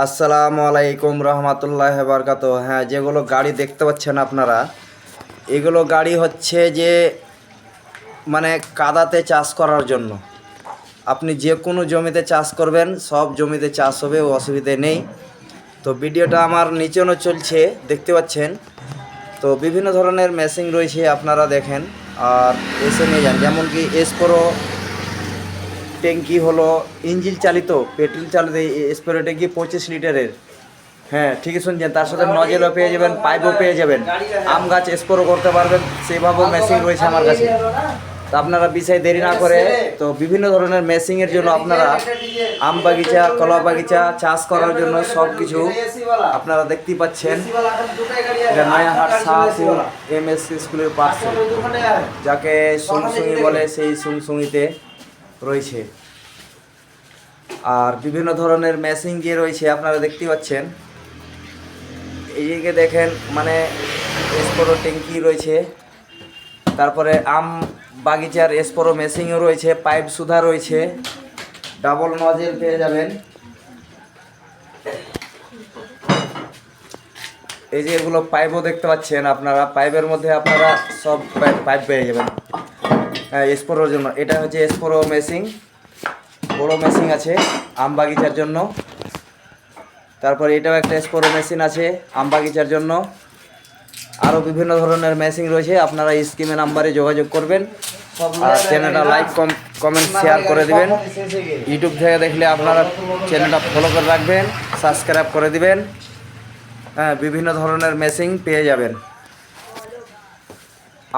আসসালামু আলাইকুম রহমতুল্লাহ বারকাত। হ্যাঁ, যেগুলো গাড়ি দেখতে পাচ্ছেন আপনারা, এগুলো গাড়ি হচ্ছে যে মানে কাদাতে চাষ করার জন্য। আপনি যে কোনো জমিতে চাষ করবেন, সব জমিতে চাষ হবে, অসুবিধে নেই। তো ভিডিওটা আমার নিচেও চলছে, দেখতে পাচ্ছেন। তো বিভিন্ন ধরনের মেশিন রয়েছে, আপনারা দেখেন আর এসে নিয়ে যান। যেমন কি এসপ্রো ট্যাঙ্কি হলো ইঞ্জিন চালিত, পেট্রোল চালিত স্প্রে ট্যাঙ্কি 25 লিটারের। হ্যাঁ, ঠিকই শুনছেন। তার সাথে নজেলও পেয়ে যাবেন, পাইপও পেয়ে যাবেন। আম গাছ স্প্রে করতে পারবেন, সেইভাবেও মেশিন রয়েছে আমার কাছে। তো আপনারা বিষয় দেরি না করে, তো বিভিন্ন ধরনের মেশিনের জন্য আপনারা আম বাগিচা, কলা বাগিচা চাষ করার জন্য সব কিছু আপনারা দেখতেই পাচ্ছেন। নয়াহাট শাহপুর এমএসসি স্কুলের পাশে, যাকে সুংসুঙি বলে, সেই সুংসুঙিতে রয়েছে। আর বিভিন্ন ধরনের মেশিন যে রয়েছে আপনারা দেখতে পাচ্ছেন। এইদিকে দেখেন, মানে স্প্রে ট্যাঙ্কি রয়েছে, তারপরে আম বাগিচার স্প্রে মেশিনও রয়েছে, পাইপ সুধা রয়েছে, ডাবল নজেল পেয়ে যাবেন। এই যে এগুলো পাইপও দেখতে পাচ্ছেন আপনারা, পাইপের মধ্যে আপনারা সব পাইপ পেয়ে যাবেন স্প্রের জন্য। এটা হচ্ছে স্প্রে মেশিন, বড় মেশিন আছে আম বাগিচার জন্য। তারপরে এটাও একটা স্প্রে মেশিন আছে আম বাগিচার জন্য। আরও বিভিন্ন ধরনের মেশিন রয়েছে, আপনারা স্ক্রিনে নাম্বারে যোগাযোগ করবেন। আর চ্যানেলটা লাইক কমেন্ট শেয়ার করে দিবেন। ইউটিউব থেকে দেখলে আপনারা চ্যানেলটা ফলো করে রাখবেন, সাবস্ক্রাইব করে দিবেন। হ্যাঁ, বিভিন্ন ধরনের মেশিন পেয়ে যাবেন।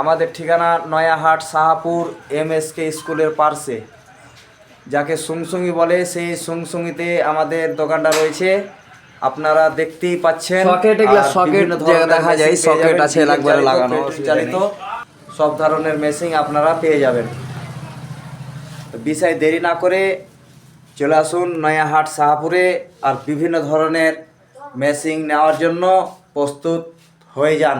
আমাদের ঠিকানা নয়াহাট শাহপুর এমএসকে স্কুলের পাশে, যাকে সুংসুঙি বলে, সেই সুংসুঙিতে আমাদের দোকানটা রয়েছে। আপনারা দেখতেই পাচ্ছেন, সকেট দেখা যায়, সকেট আছে একবারে লাগানো, চালিত সব ধরনের মেশিন আপনারা পেয়ে যাবেন। বিষয় দেরি না করে চলে আসুন নয়াহাট শাহপুরে, আর বিভিন্ন ধরনের মেশিন নেওয়ার জন্য প্রস্তুত হয়ে যান।